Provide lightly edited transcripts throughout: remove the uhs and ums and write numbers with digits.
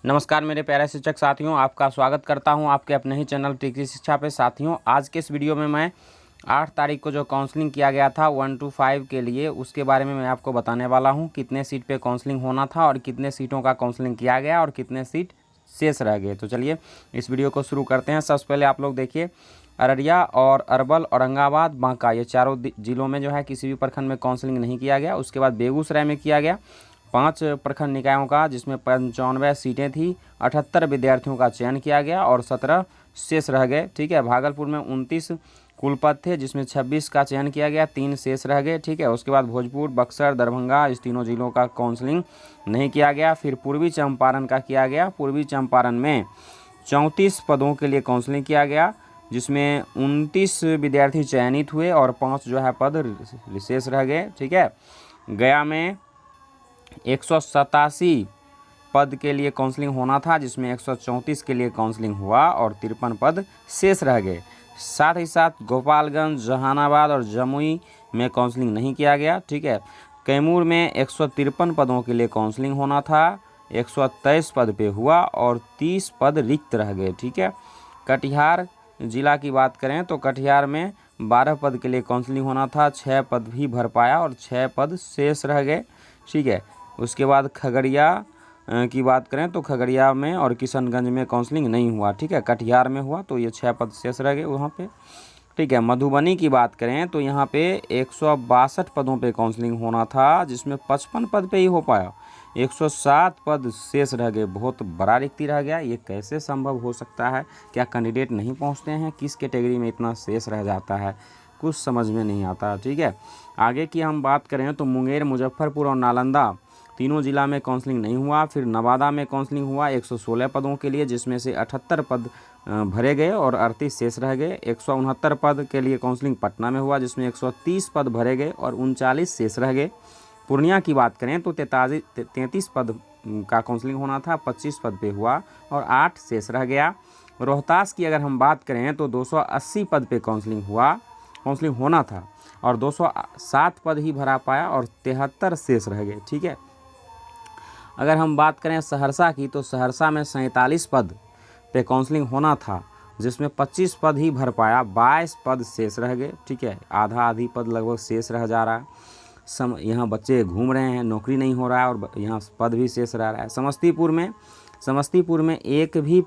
नमस्कार मेरे प्यारे शिक्षक साथियों, आपका स्वागत करता हूं आपके अपने ही चैनल टिकी शिक्षा पे। साथियों, आज के इस वीडियो में मैं 8 तारीख को जो काउंसलिंग किया गया था 1 to 5 के लिए, उसके बारे में मैं आपको बताने वाला हूं। कितने सीट पे काउंसलिंग होना था और कितने सीटों का काउंसलिंग किया गया और कितने सीट शेष रह गए। तो चलिए इस वीडियो को शुरू करते हैं। सबसे पहले आप लोग देखिए, अररिया और अरवल, औरंगाबाद, बांका, ये चारों जिलों में जो है किसी भी प्रखंड में काउंसलिंग नहीं किया गया। उसके बाद बेगूसराय में किया गया 5 प्रखंड निकायों का, जिसमें 95 सीटें थी, 78 विद्यार्थियों का चयन किया गया और 17 शेष रह गए। ठीक है। भागलपुर में 29 कुल पद थे, जिसमें 26 का चयन किया गया, 3 शेष रह गए। ठीक है। उसके बाद भोजपुर, बक्सर, दरभंगा, इस तीनों जिलों का काउंसलिंग नहीं किया गया। फिर पूर्वी चंपारण का किया गया। पूर्वी चंपारण में 34 पदों के लिए काउंसलिंग किया गया, जिसमें 29 विद्यार्थी चयनित हुए और 5 जो है पद शेष रह गए। ठीक है। गया में 187 पद के लिए काउंसलिंग होना था, जिसमें 134 के लिए काउंसलिंग हुआ और 53 पद शेष रह गए। साथ ही साथ गोपालगंज, जहानाबाद और जमुई में काउंसलिंग नहीं किया गया। ठीक है। कैमूर में 153 पदों के लिए काउंसलिंग होना था, 123 पद पे हुआ और 30 पद रिक्त रह गए। ठीक है। कटिहार जिला की बात करें तो कटिहार में 12 पद के लिए काउंसलिंग होना था, 6 पद भी भर पाया और 6 पद शेष रह गए। ठीक है। उसके बाद खगड़िया की बात करें तो खगड़िया में और किशनगंज में काउंसलिंग नहीं हुआ। ठीक है। कटिहार में हुआ तो ये 6 पद शेष रह गए वहाँ पे। ठीक है। मधुबनी की बात करें तो यहाँ पे 162 पदों पे काउंसलिंग होना था, जिसमें 55 पद पे ही हो पाया, 107 पद शेष रह गए। बहुत बड़ा रिक्ति रह गया। ये कैसे संभव हो सकता है? क्या कैंडिडेट नहीं पहुँचते हैं? किस कैटेगरी में इतना शेष रह जाता है? कुछ समझ में नहीं आता। ठीक है। आगे की हम बात करें तो मुंगेर, मुजफ्फरपुर और नालंदा तीनों जिला में काउंसलिंग नहीं हुआ। फिर नवादा में काउंसलिंग हुआ 116 पदों के लिए, जिसमें से 78 पद भरे गए और 38 शेष रह गए। 169 पद के लिए काउंसलिंग पटना में हुआ, जिसमें 130 पद भरे गए और 39 शेष रह गए। पूर्णिया की बात करें तो 33 पद का काउंसलिंग होना था, 25 पद पे हुआ और 8 शेष रह गया। रोहतास की अगर हम बात करें तो 280 पद पे काउंसलिंग होना था और 207 पद ही भरा पाया और 73 शेष रह गए। ठीक है। अगर हम बात करें सहरसा की तो सहरसा में 47 पद पे काउंसलिंग होना था, जिसमें 25 पद ही भर पाया, 22 पद शेष रह गए। ठीक है। आधी पद लगभग शेष रह जा रहा है। यहाँ बच्चे घूम रहे हैं, नौकरी नहीं हो रहा है और यहाँ पद भी शेष रह रहा है। समस्तीपुर में एक भी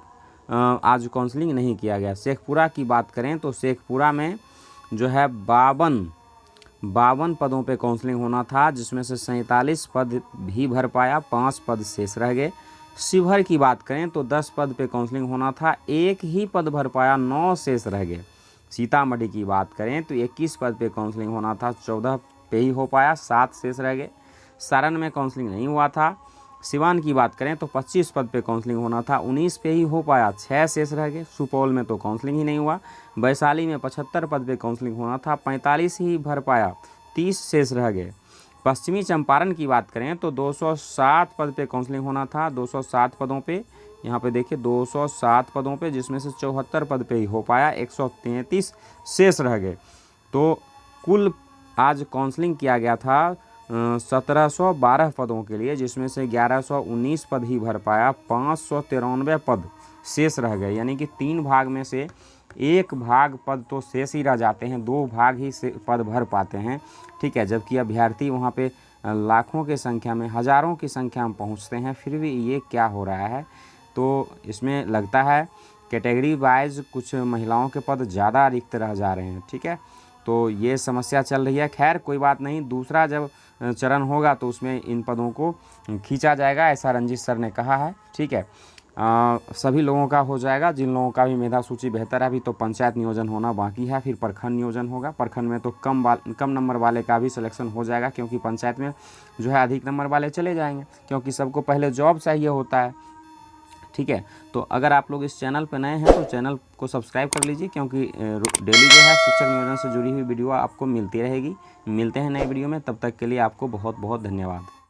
आज काउंसलिंग नहीं किया गया। शेखपुरा की बात करें तो शेखपुरा में जो है 52 पदों पे काउंसलिंग होना था, जिसमें से 47 पद भी भर पाया, 5 पद शेष रह गए। शिवहर की बात करें तो 10 पद पे काउंसलिंग होना था, 1 ही पद भर पाया, 9 शेष रह गए। सीतामढ़ी की बात करें तो 21 पद पे काउंसलिंग होना था, 14 पे ही हो पाया, 7 शेष रह गए। सारण में काउंसलिंग नहीं हुआ था। सिवान की बात करें तो 25 पद पे काउंसलिंग होना था, 19 पे ही हो पाया, 6 शेष रह गए। सुपौल में तो काउंसलिंग ही नहीं हुआ। वैशाली में 75 पद पे काउंसलिंग होना था, 45 ही भर पाया, 30 शेष रह गए। पश्चिमी चंपारण की बात करें तो 207 पद पे काउंसलिंग होना था, 207 पदों पे, यहाँ पे देखिए 207 पदों पे, जिसमें से 74 पद पे ही हो पाया, 133 शेष रह गए। तो कुल आज काउंसलिंग किया गया था 1712 पदों के लिए, जिसमें से 1119 पद ही भर पाया, 593 पद शेष रह गए। यानी कि 3 भाग में से 1 भाग पद तो शेष ही रह जाते हैं, 2 भाग ही से पद भर पाते हैं। ठीक है। जबकि अभ्यर्थी वहाँ पे लाखों की संख्या में, हज़ारों की संख्या में पहुँचते हैं, फिर भी ये क्या हो रहा है? तो इसमें लगता है कैटेगरी वाइज कुछ महिलाओं के पद ज़्यादा रिक्त रह जा रहे हैं। ठीक है। तो ये समस्या चल रही है। खैर कोई बात नहीं, दूसरा जब चरण होगा तो उसमें इन पदों को खींचा जाएगा, ऐसा रंजीत सर ने कहा है। ठीक है। सभी लोगों का हो जाएगा, जिन लोगों का भी मेधा सूची बेहतर है। अभी तो पंचायत नियोजन होना बाकी है, फिर प्रखंड नियोजन होगा। प्रखंड में तो कम नंबर वाले का भी सिलेक्शन हो जाएगा, क्योंकि पंचायत में जो है अधिक नंबर वाले चले जाएंगे, क्योंकि सबको पहले जॉब चाहिए होता है। ठीक है। तो अगर आप लोग इस चैनल पर नए हैं तो चैनल को सब्सक्राइब कर लीजिए, क्योंकि डेली जो है शिक्षक नियोजन से जुड़ी हुई वीडियो आपको मिलती रहेगी। मिलते हैं नए वीडियो में, तब तक के लिए आपको बहुत बहुत धन्यवाद।